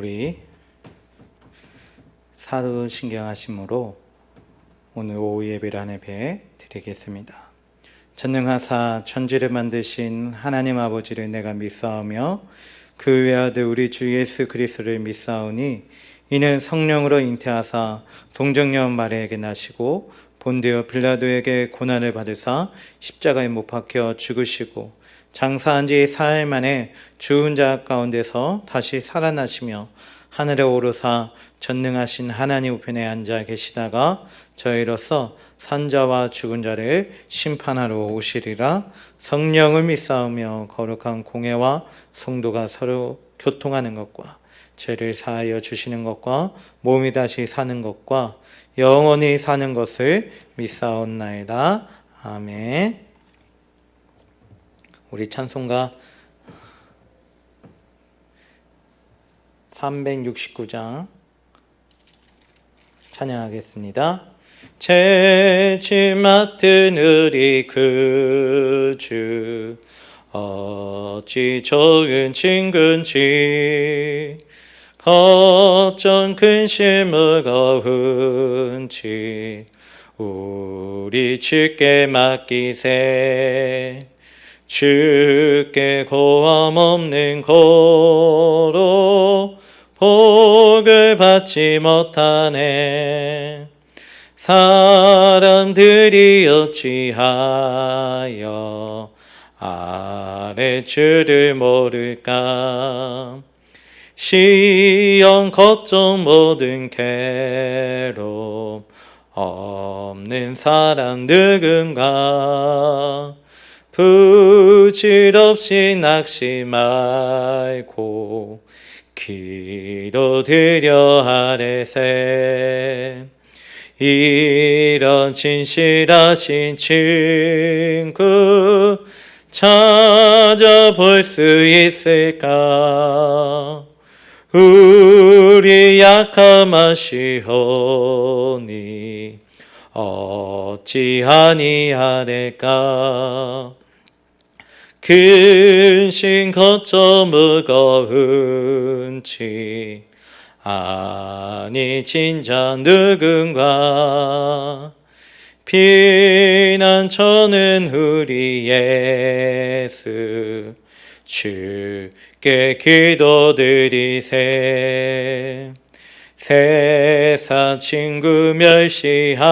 우리 사도신경하심으로 오늘 오후 예배를 한 예배 드리겠습니다. 전능하사 천지를 만드신 하나님 아버지를 내가 믿사오며 그 외아들 우리 주 예수 그리스도를 믿사오니 이는 성령으로 잉태하사 동정녀 마리아에게 나시고 본디오 빌라도에게 고난을 받으사 십자가에 못 박혀 죽으시고 장사한 지 사흘 만에 죽은 자 가운데서 다시 살아나시며 하늘에 오르사 전능하신 하나님 우편에 앉아 계시다가 저희로서 산자와 죽은 자를 심판하러 오시리라. 성령을 믿사오며 거룩한 공회와 성도가 서로 교통하는 것과 죄를 사하여 주시는 것과 몸이 다시 사는 것과 영원히 사는 것을 믿사옵나이다. 아멘. 우리 찬송가 369장 찬양하겠습니다. 죄짐 맡은 우리 그 주 어찌 좋은 친구인지 걱정 근심 무거운지 우리 주께 맡기세. 주께 고함 없는 고로 복을 받지 못하네. 사람들이 어찌하여 아래줄을 모를까. 시험 걱정 모든 괴로움 없는 사람 누군가. 부질없이 낙심 말고 기도드려 아뢰세. 이런 진실하신 친구 찾아볼 수 있을까. 우리 약함 아시오니 어찌하니 하될까. 근심 걱정 무거운지 아니 진짜 누군가. 피난처는 우리 예수 주께 기도드리세. 세상 친구 멸시하고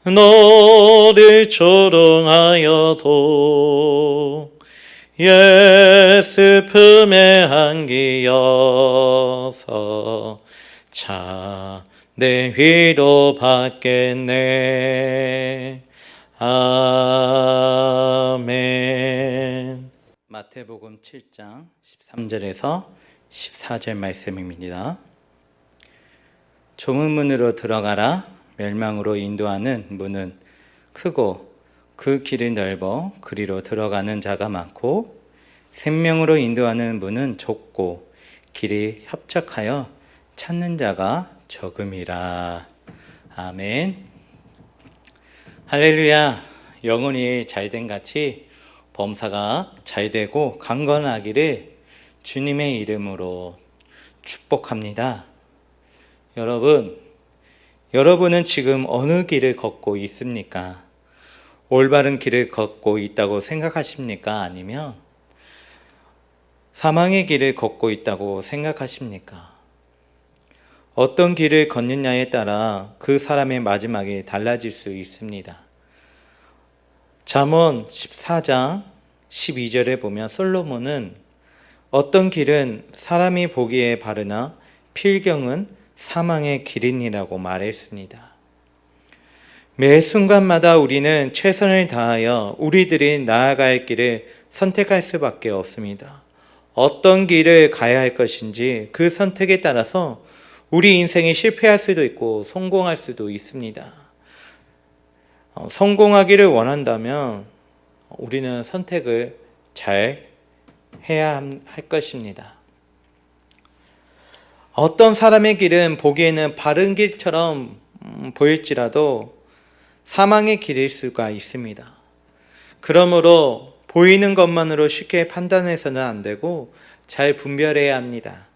너를 조롱하여도 예수 품에 안기어서 참된 위로 받겠네. 아멘. 마태복음 7장 13절에서 14절 말씀입니다. 좁은 문으로 들어가라. 멸망으로 인도하는 문은 크고 그 길이 넓어 그리로 들어가는 자가 많고 생명으로 인도하는 문은 좁고 길이 협착하여 찾는 자가 적음이라. 아멘. 할렐루야. 영혼이 잘된 같이 범사가 잘되고 강건하기를 주님의 이름으로 축복합니다. 여러분은 지금 어느 길을 걷고 있습니까? 올바른 길을 걷고 있다고 생각하십니까? 아니면 사망의 길을 걷고 있다고 생각하십니까? 어떤 길을 걷느냐에 따라 그 사람의 마지막이 달라질 수 있습니다. 잠언 14장 12절에 보면 솔로몬은 어떤 길은 사람이 보기에 바르나 필경은 사망의 길이니라고 말했습니다. 매 순간마다 우리는 최선을 다하여 우리들이 나아갈 길을 선택할 수밖에 없습니다. 어떤 길을 가야 할 것인지 그 선택에 따라서 우리 인생이 실패할 수도 있고 성공할 수도 있습니다. 성공하기를 원한다면 우리는 선택을 잘 해야 할 것입니다. 어떤 사람의 길은 보기에는 바른 길처럼 보일지라도 사망의 길일 수가 있습니다. 그러므로 보이는 것만으로 쉽게 판단해서는 안 되고 잘 분별해야 합니다.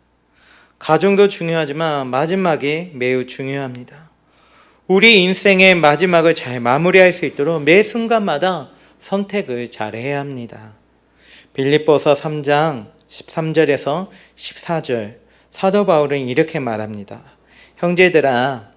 가정도 중요하지만 마지막이 매우 중요합니다. 우리 인생의 마지막을 잘 마무리할 수 있도록 매 순간마다 선택을 잘 해야 합니다. 빌립보서 3장 13절에서 14절 사도 바울은 이렇게 말합니다. 형제들아,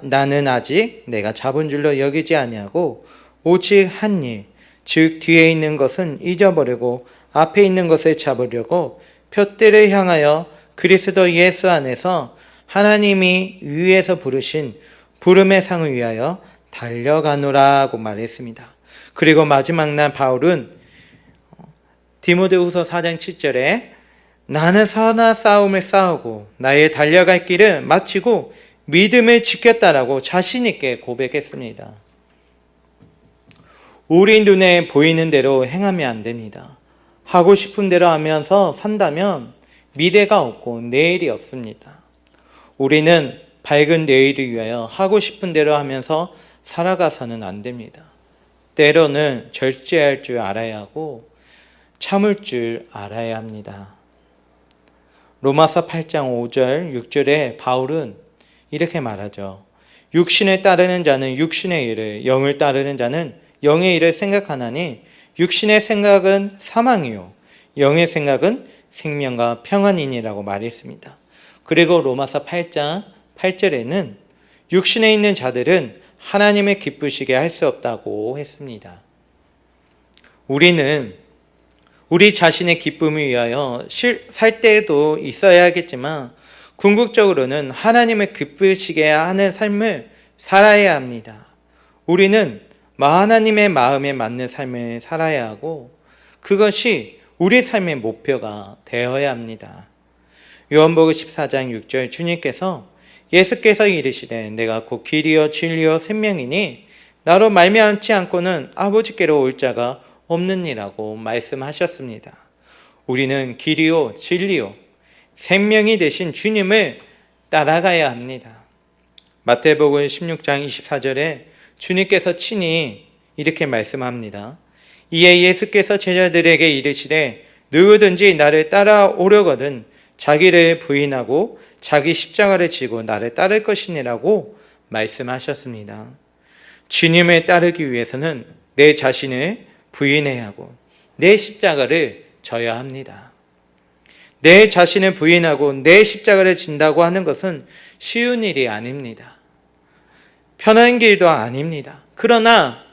나는 아직 내가 잡은 줄로 여기지 아니하고 오직 한 일, 즉 뒤에 있는 것은 잊어버리고 앞에 있는 것을 잡으려고 표대를 향하여 그리스도 예수 안에서 하나님이 위에서 부르신 부름의 상을 위하여 달려가노라고 말했습니다. 그리고 마지막 날 바울은 디모데후서 4장 7절에 나는 선한 싸움을 싸우고 나의 달려갈 길을 마치고 믿음을 지켰다라고 자신 있게 고백했습니다. 우리 눈에 보이는 대로 행하면 안 됩니다. 하고 싶은 대로 하면서 산다면 미래가 없고 내일이 없습니다. 우리는 밝은 내일을 위하여 하고 싶은 대로 하면서 살아가서는 안 됩니다. 때로는 절제할 줄 알아야 하고 참을 줄 알아야 합니다. 로마서 8장 5절 6절에 바울은 이렇게 말하죠. 육신을 따르는 자는 육신의 일을, 영을 따르는 자는 영의 일을 생각하나니 육신의 생각은 사망이요 영의 생각은 생명과 평안이니라고 말했습니다. 그리고 로마서 8장 8절에는 육신에 있는 자들은 하나님을 기쁘시게 할 수 없다고 했습니다. 우리는 우리 자신의 기쁨을 위하여 살 때에도 있어야 하겠지만 궁극적으로는 하나님을 기쁘시게 하는 삶을 살아야 합니다. 우리는 하나님의 마음에 맞는 삶을 살아야 하고 그것이 우리 삶의 목표가 되어야 합니다. 요한복음 14장 6절 주님께서 예수께서 이르시되 내가 곧 길이요 진리요 생명이니 나로 말미암지 않고는 아버지께로 올 자가 없느니라고 말씀하셨습니다. 우리는 길이요 진리요 생명이 되신 주님을 따라가야 합니다. 마태복음 16장 24절에 주님께서 친히 이렇게 말씀합니다. 이에 예수께서 제자들에게 이르시되 누구든지 나를 따라오려거든 자기를 부인하고 자기 십자가를 지고 나를 따를 것이니라고 말씀하셨습니다. 주님을 따르기 위해서는 내 자신을 부인해야 하고 내 십자가를 져야 합니다. 내 자신을 부인하고 내 십자가를 진다고 하는 것은 쉬운 일이 아닙니다. 편한 길도 아닙니다. 그러나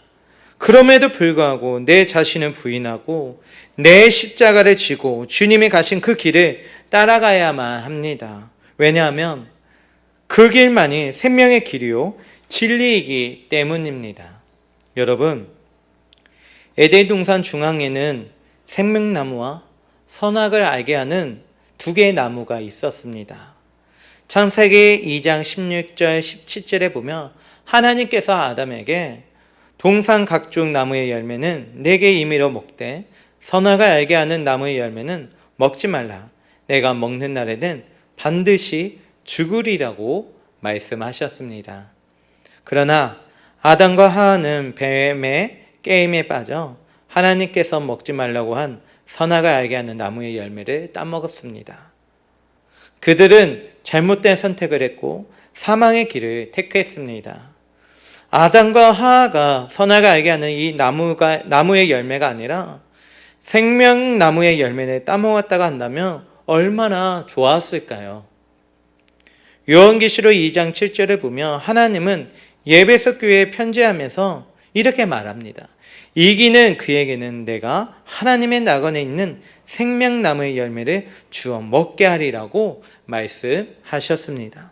그럼에도 불구하고 내 자신을 부인하고 내 십자가를 지고 주님이 가신 그 길을 따라가야만 합니다. 왜냐하면 그 길만이 생명의 길이요 진리이기 때문입니다. 여러분, 에덴 동산 중앙에는 생명나무와 선악을 알게 하는 두 개의 나무가 있었습니다. 창세기 2장 16절 17절에 보면 하나님께서 아담에게 동산 각종 나무의 열매는 내게 임의로 먹되 선악을 알게 하는 나무의 열매는 먹지 말라. 내가 먹는 날에는 반드시 죽으리라고 말씀하셨습니다. 그러나 아담과 하와는 뱀의 게임에 빠져 하나님께서 먹지 말라고 한 선악을 알게 하는 나무의 열매를 따먹었습니다. 그들은 잘못된 선택을 했고 사망의 길을 택했습니다. 아담과 하와가 선악을 알게 하는 이 나무의 열매가 아니라 생명나무의 열매를 따먹었다가 한다면 얼마나 좋았을까요? 요한계시록 2장 7절을 보면 하나님은 예배석 교회에 편지하면서 이렇게 말합니다. 이기는 그에게는 내가 하나님의 낙원에 있는 생명나무의 열매를 주어 먹게 하리라고 말씀하셨습니다.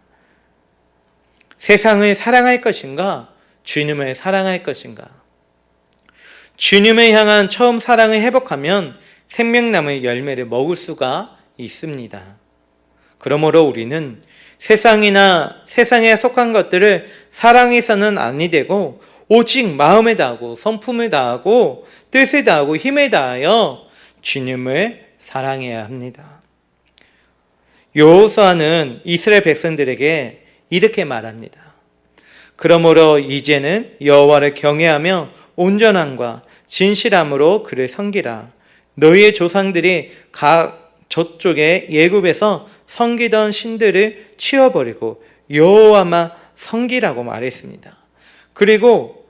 세상을 사랑할 것인가? 주님을 사랑할 것인가? 주님을 향한 처음 사랑을 회복하면 생명나무의 열매를 먹을 수가 있습니다. 그러므로 우리는 세상에 속한 것들을 사랑해서는 아니 되고 오직 마음을 다하고 성품을 다하고 뜻을 다하고 힘을 다하여 주님을 사랑해야 합니다. 여호수아는 이스라엘 백성들에게 이렇게 말합니다. 그러므로 이제는 여호와를 경외하며 온전함과 진실함으로 그를 섬기라. 너희의 조상들이 저쪽에 예굽에서 섬기던 신들을 치워버리고 여호와만 섬기라고 말했습니다. 그리고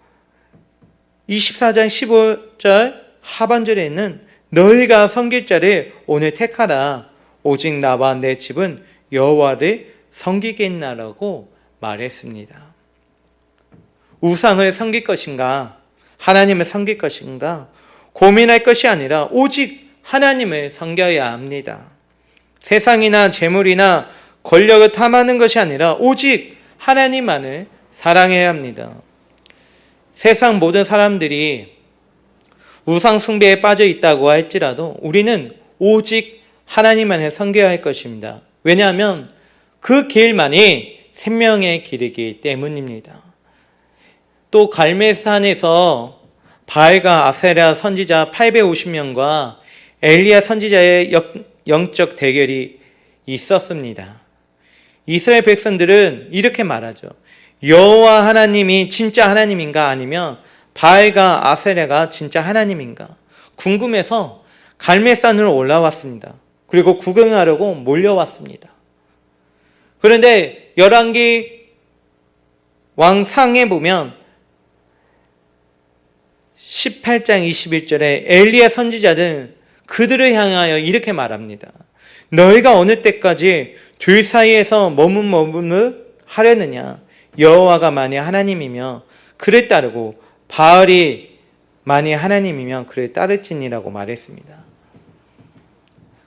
24장 15절 하반절에는 너희가 섬길 자를 오늘 택하라. 오직 나와 내 집은 여호와를 섬기겠나라고 말했습니다. 우상을 섬길 것인가, 하나님을 섬길 것인가 고민할 것이 아니라 오직 하나님을 섬겨야 합니다. 세상이나 재물이나 권력을 탐하는 것이 아니라 오직 하나님만을 사랑해야 합니다. 세상 모든 사람들이 우상 숭배에 빠져 있다고 할지라도 우리는 오직 하나님만을 섬겨야 할 것입니다. 왜냐하면 그 길만이 생명의 길이기 때문입니다. 또 갈멜산에서 바알과 아세라 선지자 850명과 엘리야 선지자의 영적 대결이 있었습니다. 이스라엘 백성들은 이렇게 말하죠. 여호와 하나님이 진짜 하나님인가 아니면 바알과 아세라가 진짜 하나님인가 궁금해서 갈멜산으로 올라왔습니다. 그리고 구경하려고 몰려왔습니다. 그런데 열왕기 왕상에 보면 18장 21절에 엘리야 선지자는 그들을 향하여 이렇게 말합니다. 너희가 어느 때까지 둘 사이에서 머뭇머뭇 하려느냐. 여호와가 만일 하나님이며 그를 따르고 바알이 만일 하나님이면 그를 따를지니라고 말했습니다.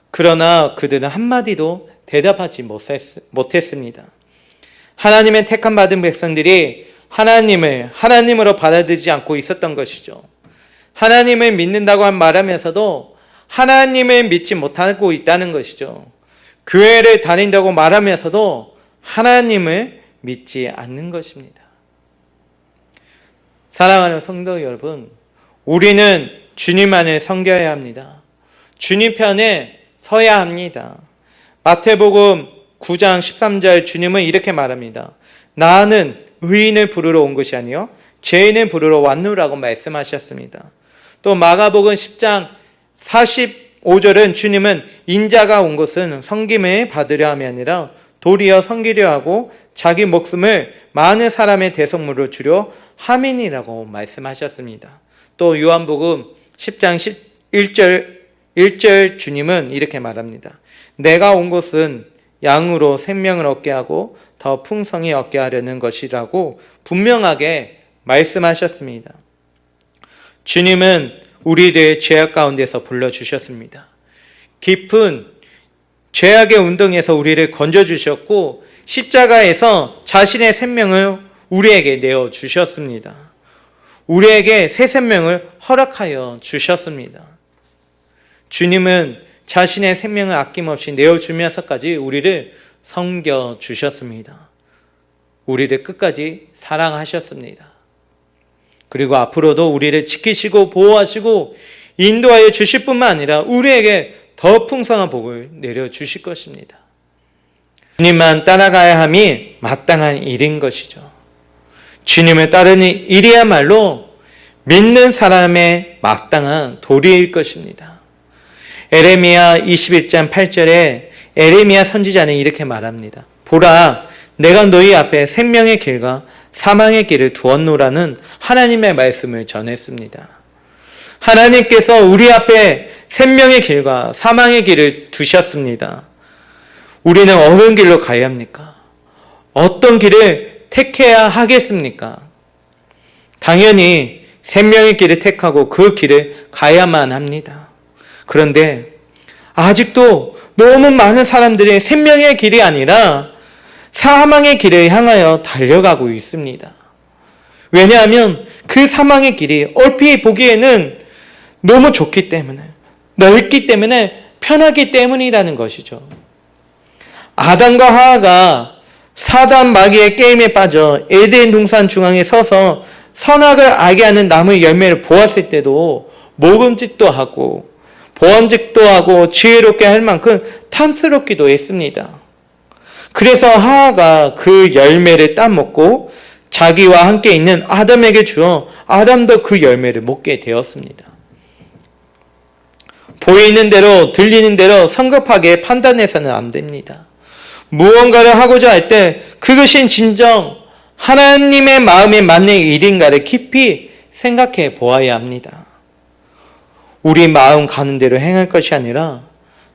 그러나 그들은 한마디도 대답하지 못했습니다. 하나님의 택함 받은 백성들이 하나님을 하나님으로 받아들이지 않고 있었던 것이죠. 하나님을 믿는다고 말하면서도 하나님을 믿지 못하고 있다는 것이죠. 교회를 다닌다고 말하면서도 하나님을 믿지 않는 것입니다. 사랑하는 성도 여러분, 우리는 주님만을 섬겨야 합니다. 주님 편에 서야 합니다. 마태복음 9장 13절 주님은 이렇게 말합니다. 나는 의인을 부르러 온 것이 아니요 죄인을 부르러 왔노라고 말씀하셨습니다. 또 마가복음 10장 45절은 주님은 인자가 온 것은 섬김을 받으려 함이 아니라 도리어 섬기려 하고 자기 목숨을 많은 사람의 대속물로 주려 함이니라고 말씀하셨습니다. 또 요한복음 10장 1절 주님은 이렇게 말합니다. 내가 온 것은 양으로 생명을 얻게 하고 더 풍성히 얻게 하려는 것이라고 분명하게 말씀하셨습니다. 주님은 우리를 죄악 가운데서 불러주셨습니다. 깊은 죄악의 운동에서 우리를 건져주셨고 십자가에서 자신의 생명을 우리에게 내어주셨습니다. 우리에게 새 생명을 허락하여 주셨습니다. 주님은 자신의 생명을 아낌없이 내어주면서까지 우리를 섬겨주셨습니다. 우리를 끝까지 사랑하셨습니다. 그리고 앞으로도 우리를 지키시고 보호하시고 인도하여 주실 뿐만 아니라 우리에게 더 풍성한 복을 내려주실 것입니다. 주님만 따라가야 함이 마땅한 일인 것이죠. 주님을 따르는 일이야말로 믿는 사람의 마땅한 도리일 것입니다. 에레미야 21장 8절에 에레미야 선지자는 이렇게 말합니다. 보라, 내가 너희 앞에 생명의 길과 사망의 길을 두었노라는 하나님의 말씀을 전했습니다. 하나님께서 우리 앞에 생명의 길과 사망의 길을 두셨습니다. 우리는 어느 길로 가야 합니까? 어떤 길을 택해야 하겠습니까? 당연히 생명의 길을 택하고 그 길을 가야만 합니다. 그런데 아직도 너무 많은 사람들이 생명의 길이 아니라 사망의 길을 향하여 달려가고 있습니다. 왜냐하면 그 사망의 길이 얼핏 보기에는 너무 좋기 때문에, 넓기 때문에, 편하기 때문이라는 것이죠. 아담과 하와가 사단 마귀의 게임에 빠져 에덴 동산 중앙에 서서 선악을 알게 하는 나무의 열매를 보았을 때도 먹음직도 하고 보암직도 하고 지혜롭게 할 만큼 탐스럽기도 했습니다. 그래서 하와가 그 열매를 따먹고 자기와 함께 있는 아담에게 주어 아담도 그 열매를 먹게 되었습니다. 보이는 대로 들리는 대로 성급하게 판단해서는 안 됩니다. 무언가를 하고자 할 때 그것이 진정 하나님의 마음에 맞는 일인가를 깊이 생각해 보아야 합니다. 우리 마음 가는 대로 행할 것이 아니라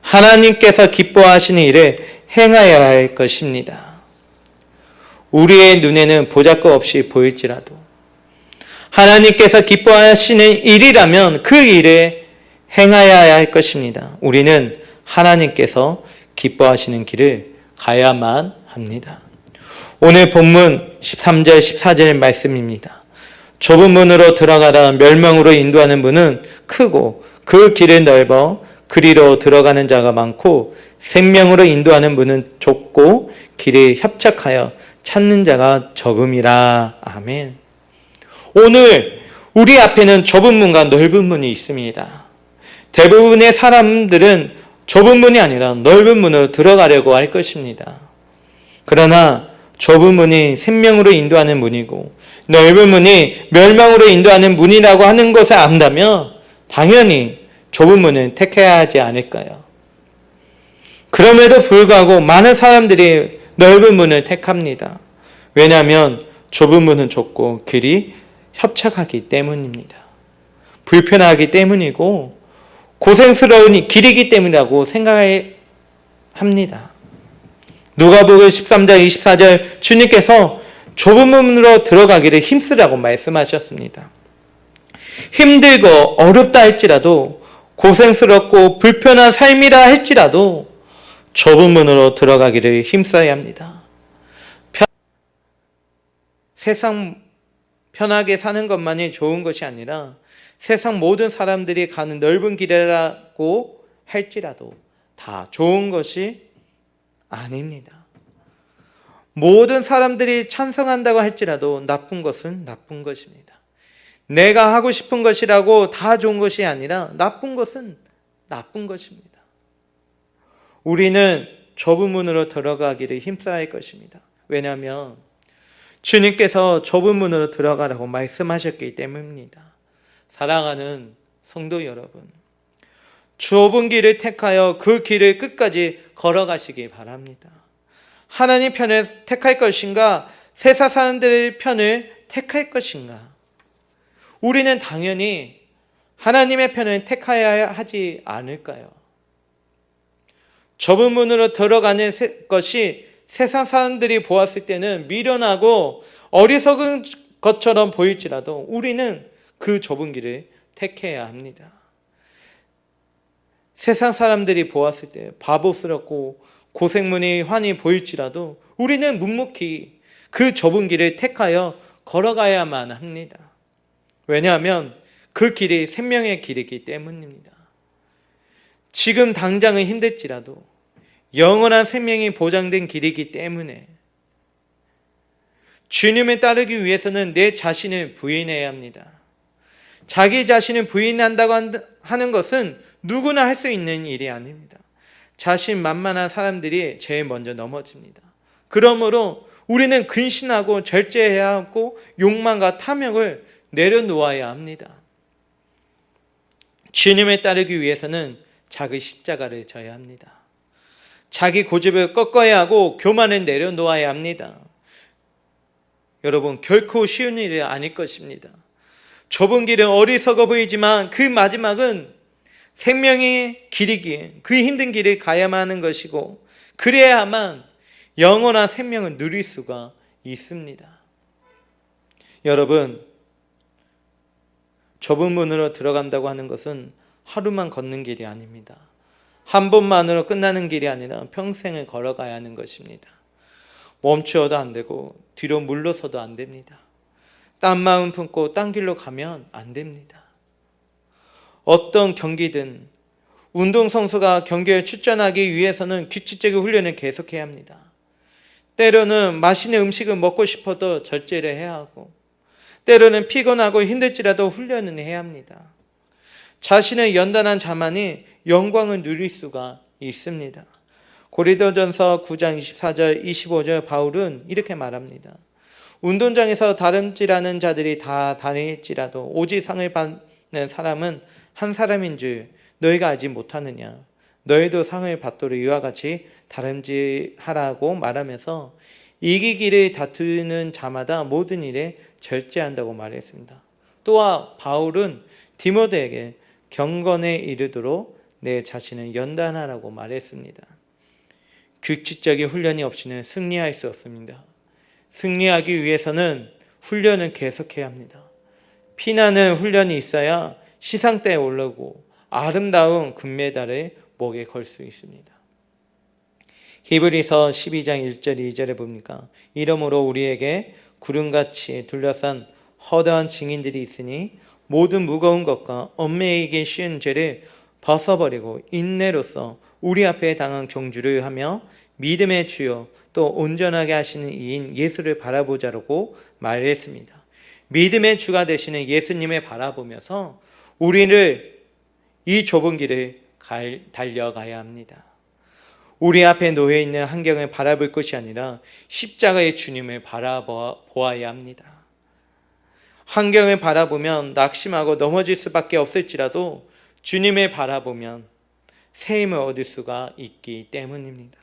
하나님께서 기뻐하시는 일을 행하여야 할 것입니다. 우리의 눈에는 보잘것없이 보일지라도 하나님께서 기뻐하시는 일이라면 그 일을 행하여야 할 것입니다. 우리는 하나님께서 기뻐하시는 길을 가야만 합니다. 오늘 본문 13절 14절 말씀입니다. 좁은 문으로 들어가다 멸망으로 인도하는 문은 크고 그 길은 넓어 그리로 들어가는 자가 많고 생명으로 인도하는 문은 좁고 길이 협착하여 찾는 자가 적음이라. 아멘. 오늘 우리 앞에는 좁은 문과 넓은 문이 있습니다. 대부분의 사람들은 좁은 문이 아니라 넓은 문으로 들어가려고 할 것입니다. 그러나 좁은 문이 생명으로 인도하는 문이고 넓은 문이 멸망으로 인도하는 문이라고 하는 것을 안다면 당연히 좁은 문을 택해야 하지 않을까요? 그럼에도 불구하고 많은 사람들이 넓은 문을 택합니다. 왜냐하면 좁은 문은 좁고 길이 협착하기 때문입니다. 불편하기 때문이고 고생스러운 길이기 때문이라고 생각합니다. 누가복음 13장 24절 주님께서 좁은 문으로 들어가기를 힘쓰라고 말씀하셨습니다. 힘들고 어렵다 할지라도 고생스럽고 불편한 삶이라 할지라도 좁은 문으로 들어가기를 힘써야 합니다. 세상 편하게 사는 것만이 좋은 것이 아니라 세상 모든 사람들이 가는 넓은 길이라고 할지라도 다 좋은 것이 아닙니다. 모든 사람들이 찬성한다고 할지라도 나쁜 것은 나쁜 것입니다. 내가 하고 싶은 것이라고 다 좋은 것이 아니라 나쁜 것은 나쁜 것입니다. 우리는 좁은 문으로 들어가기를 힘써야 할 것입니다. 왜냐하면 주님께서 좁은 문으로 들어가라고 말씀하셨기 때문입니다. 사랑하는 성도 여러분, 좁은 길을 택하여 그 길을 끝까지 걸어가시기 바랍니다. 하나님 편을 택할 것인가? 세상 사람들의 편을 택할 것인가? 우리는 당연히 하나님의 편을 택해야 하지 않을까요? 좁은 문으로 들어가는 것이 세상 사람들이 보았을 때는 미련하고 어리석은 것처럼 보일지라도 우리는 그 좁은 길을 택해야 합니다. 세상 사람들이 보았을 때 바보스럽고 고생문이 환히 보일지라도 우리는 묵묵히 그 좁은 길을 택하여 걸어가야만 합니다. 왜냐하면 그 길이 생명의 길이기 때문입니다. 지금 당장은 힘들지라도 영원한 생명이 보장된 길이기 때문에 주님을 따르기 위해서는 내 자신을 부인해야 합니다. 자기 자신을 부인한다고 하는 것은 누구나 할 수 있는 일이 아닙니다. 자신만만한 사람들이 제일 먼저 넘어집니다. 그러므로 우리는 근신하고 절제해야 하고 욕망과 탐욕을 내려놓아야 합니다. 주님을 따르기 위해서는 자기 십자가를 져야 합니다. 자기 고집을 꺾어야 하고 교만을 내려놓아야 합니다. 여러분, 결코 쉬운 일이 아닐 것입니다. 좁은 길은 어리석어 보이지만 그 마지막은 생명의 길이기에 그 힘든 길을 가야만 하는 것이고 그래야만 영원한 생명을 누릴 수가 있습니다. 여러분, 좁은 문으로 들어간다고 하는 것은 하루만 걷는 길이 아닙니다. 한 번만으로 끝나는 길이 아니라 평생을 걸어가야 하는 것입니다. 멈추어도 안 되고 뒤로 물러서도 안 됩니다. 딴 마음 품고 딴 길로 가면 안 됩니다. 어떤 경기든 운동선수가 경기에 출전하기 위해서는 규칙적인 훈련을 계속해야 합니다. 때로는 맛있는 음식을 먹고 싶어도 절제를 해야 하고 때로는 피곤하고 힘들지라도 훈련은 해야 합니다. 자신의 연단한 자만이 영광을 누릴 수가 있습니다. 고린도전서 9장 24절 25절 바울은 이렇게 말합니다. 운동장에서 다름질하는 자들이 다 다닐지라도 오직 상을 받는 사람은 한 사람인 줄 너희가 알지 못하느냐? 너희도 상을 받도록 이와 같이 다름질하라고 말하면서 이기기를 다투는 자마다 모든 일에 절제한다고 말했습니다. 또한 바울은 디모데에게 경건에 이르도록 내 자신을 연단하라고 말했습니다. 규칙적인 훈련이 없이는 승리할 수 없습니다. 승리하기 위해서는 훈련을 계속해야 합니다. 피나는 훈련이 있어야 시상대에 오르고 아름다운 금메달을 목에 걸 수 있습니다. 히브리서 12장 1절 2절에 보니까 이러므로 우리에게 구름같이 둘러싼 허다한 증인들이 있으니 모든 무거운 것과 얽매이기 쉬운 죄를 벗어버리고 인내로서 우리 앞에 당한 경주를 하며 믿음의 주요 또 온전하게 하시는 이인 예수를 바라보자라고 말했습니다. 믿음의 주가 되시는 예수님을 바라보면서 우리를 이 좁은 길을 달려가야 합니다. 우리 앞에 놓여있는 환경을 바라볼 것이 아니라 십자가의 주님을 바라보아야 합니다. 환경을 바라보면 낙심하고 넘어질 수밖에 없을지라도 주님을 바라보면 새 힘을 얻을 수가 있기 때문입니다.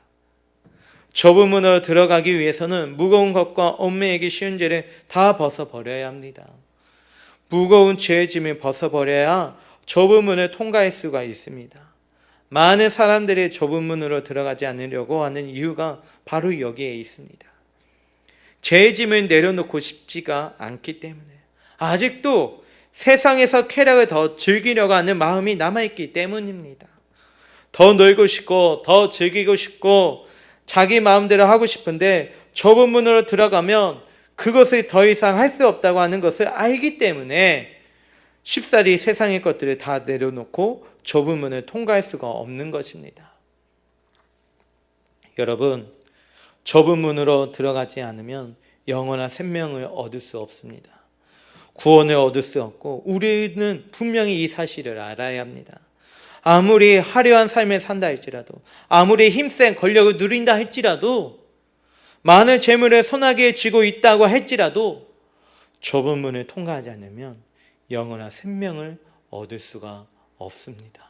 좁은 문으로 들어가기 위해서는 무거운 것과 얽매이기 쉬운 죄를 다 벗어버려야 합니다. 무거운 죄의 짐을 벗어버려야 좁은 문을 통과할 수가 있습니다. 많은 사람들이 좁은 문으로 들어가지 않으려고 하는 이유가 바로 여기에 있습니다. 죄의 짐을 내려놓고 싶지가 않기 때문에 아직도 세상에서 쾌락을 더 즐기려고 하는 마음이 남아있기 때문입니다. 더 놀고 싶고 더 즐기고 싶고 자기 마음대로 하고 싶은데 좁은 문으로 들어가면 그것을 더 이상 할 수 없다고 하는 것을 알기 때문에 쉽사리 세상의 것들을 다 내려놓고 좁은 문을 통과할 수가 없는 것입니다. 여러분, 좁은 문으로 들어가지 않으면 영원한 생명을 얻을 수 없습니다. 구원을 얻을 수 없고 우리는 분명히 이 사실을 알아야 합니다. 아무리 화려한 삶을 산다 할지라도 아무리 힘센 권력을 누린다 할지라도 많은 재물을 손아귀에 쥐고 있다고 할지라도 좁은 문을 통과하지 않으면 영원한 생명을 얻을 수가 없습니다.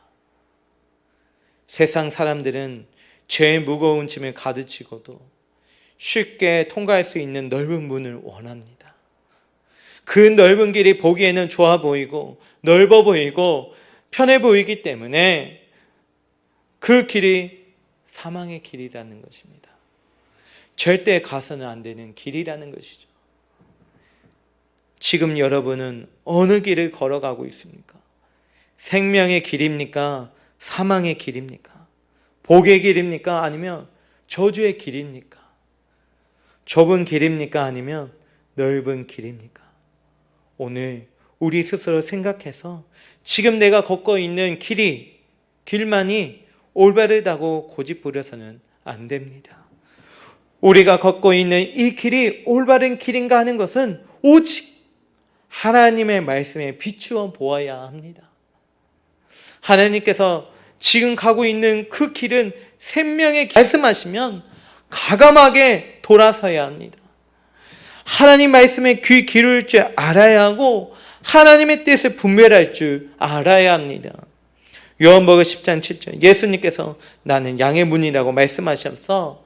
세상 사람들은 죄의 무거운 짐을 가득 지고도 쉽게 통과할 수 있는 넓은 문을 원합니다. 그 넓은 길이 보기에는 좋아 보이고 넓어 보이고 편해 보이기 때문에 그 길이 사망의 길이라는 것입니다. 절대 가서는 안 되는 길이라는 것이죠. 지금 여러분은 어느 길을 걸어가고 있습니까? 생명의 길입니까? 사망의 길입니까? 복의 길입니까? 아니면 저주의 길입니까? 좁은 길입니까? 아니면 넓은 길입니까? 오늘 우리 스스로 생각해서 지금 내가 걷고 있는 길만이 올바르다고 고집부려서는 안 됩니다. 우리가 걷고 있는 이 길이 올바른 길인가 하는 것은 오직 하나님의 말씀에 비추어 보아야 합니다. 하나님께서 지금 가고 있는 그 길은 생명의 길 말씀하시면 과감하게 돌아서야 합니다. 하나님 말씀에 귀 기울일 줄 알아야 하고 하나님의 뜻을 분별할 줄 알아야 합니다. 요한복음 10장 7절 예수님께서 나는 양의 문이라고 말씀하셔서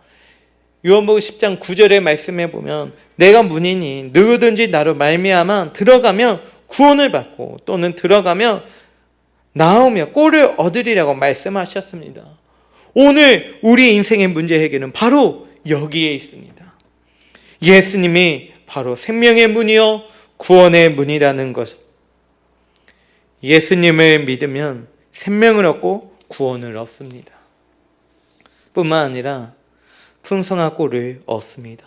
요한복음 10장 9절의 말씀에 보면 내가 문이니 누구든지 나로 말미암아 들어가면 구원을 받고 또는 들어가면 나오며 꼴을 얻으리라고 말씀하셨습니다. 오늘 우리 인생의 문제 해결은 바로 여기에 있습니다. 예수님이 바로 생명의 문이요 구원의 문이라는 것. 예수님을 믿으면 생명을 얻고 구원을 얻습니다. 뿐만 아니라 풍성한 꼴을 얻습니다.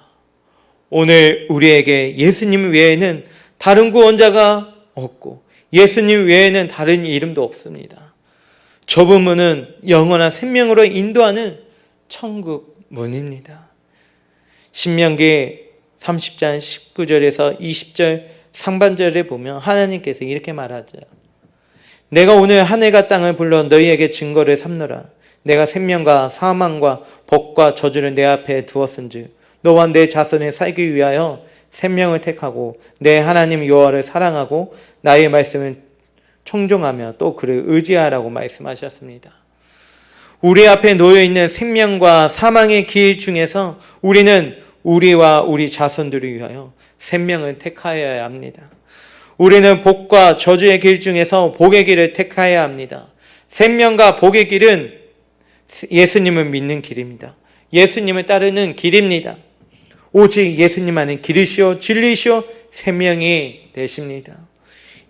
오늘 우리에게 예수님 외에는 다른 구원자가 없고 예수님 외에는 다른 이름도 없습니다. 좁은 문은 영원한 생명으로 인도하는 천국 문입니다. 신명기 30장 19절에서 20절 상반절에 보면 하나님께서 이렇게 말하죠. 내가 오늘 하늘과 땅을 불러 너희에게 증거를 삼노라. 내가 생명과 사망과 복과 저주를 내 앞에 두었은즉 너와 내 자손을 살기 위하여 생명을 택하고 내 하나님 여호와를 사랑하고 나의 말씀을 청종하며 또 그를 의지하라고 말씀하셨습니다. 우리 앞에 놓여있는 생명과 사망의 길 중에서 우리는 우리와 우리 자손들을 위하여 생명을 택하여야 합니다. 우리는 복과 저주의 길 중에서 복의 길을 택하여야 합니다. 생명과 복의 길은 예수님을 믿는 길입니다. 예수님을 따르는 길입니다. 오직 예수님만은 길이시오 진리시오 생명이 되십니다.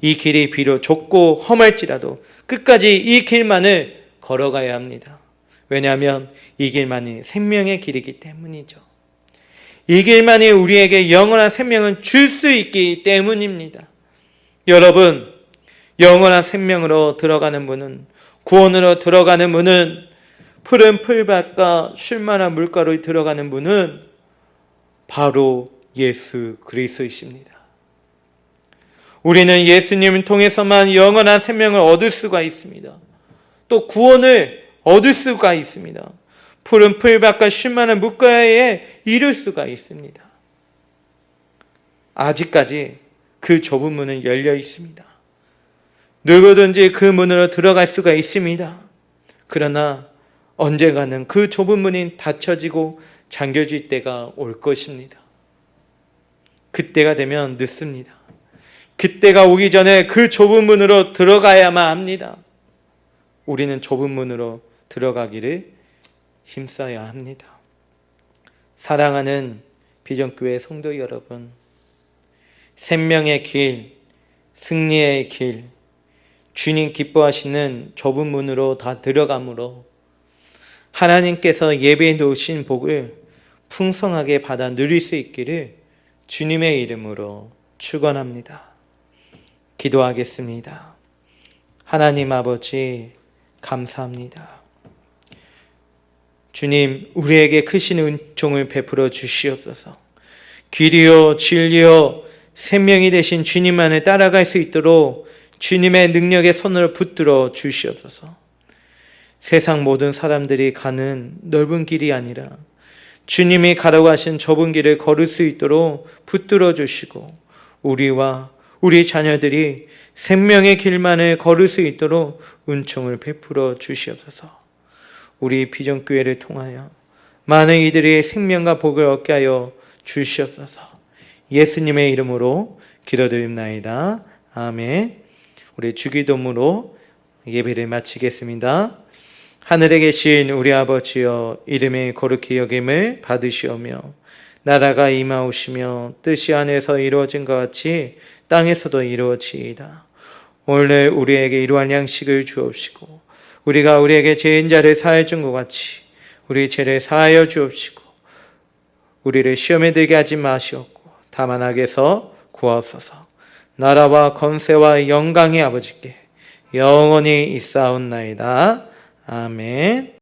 이 길이 비록 좁고 험할지라도 끝까지 이 길만을 걸어가야 합니다. 왜냐하면 이 길만이 생명의 길이기 때문이죠. 이 길만이 우리에게 영원한 생명을 줄 수 있기 때문입니다. 여러분, 영원한 생명으로 들어가는 문은, 구원으로 들어가는 문은, 푸른 풀밭과 쉴만한 물가로 들어가는 문은 바로 예수 그리스도이십니다. 우리는 예수님을 통해서만 영원한 생명을 얻을 수가 있습니다. 또 구원을 얻을 수가 있습니다. 푸른 풀밭과 쉴만한 물가에 이룰 수가 있습니다. 아직까지 그 좁은 문은 열려 있습니다. 누구든지 그 문으로 들어갈 수가 있습니다. 그러나 언젠가는 그 좁은 문이 닫혀지고 잠겨질 때가 올 것입니다. 그때가 되면 늦습니다. 그때가 오기 전에 그 좁은 문으로 들어가야만 합니다. 우리는 좁은 문으로 들어가기를 힘써야 합니다. 사랑하는 비전교회 성도 여러분, 생명의 길, 승리의 길, 주님 기뻐하시는 좁은 문으로 다 들어가므로 하나님께서 예배해 놓으신 복을 풍성하게 받아 누릴 수 있기를 주님의 이름으로 축원합니다. 기도하겠습니다. 하나님 아버지 감사합니다. 주님, 우리에게 크신 은총을 베풀어 주시옵소서. 길이요 진리요 생명이 되신 주님만을 따라갈 수 있도록 주님의 능력의 손으로 붙들어 주시옵소서. 세상 모든 사람들이 가는 넓은 길이 아니라 주님이 가라고 하신 좁은 길을 걸을 수 있도록 붙들어 주시고 우리와 우리 자녀들이 생명의 길만을 걸을 수 있도록 은총을 베풀어 주시옵소서. 우리 비전교회를 통하여 많은 이들이 생명과 복을 얻게 하여 주시옵소서. 예수님의 이름으로 기도드립나이다. 아멘. 우리 주기도문으로 예배를 마치겠습니다. 하늘에 계신 우리 아버지여, 이름이 거룩히 여김을 받으시오며 나라가 임하오시며 뜻이 하늘에서 이루어진 것 같이 땅에서도 이루어지이다. 오늘 우리에게 이러한 양식을 주옵시고 우리가 우리에게 죄인자를 사하여 준 것 같이 우리 죄를 사하여 주옵시고 우리를 시험에 들게 하지 마시옵고 다만 악에서 구하옵소서. 나라와 권세와 영광이 아버지께 영원히 있사옵나이다. 아멘.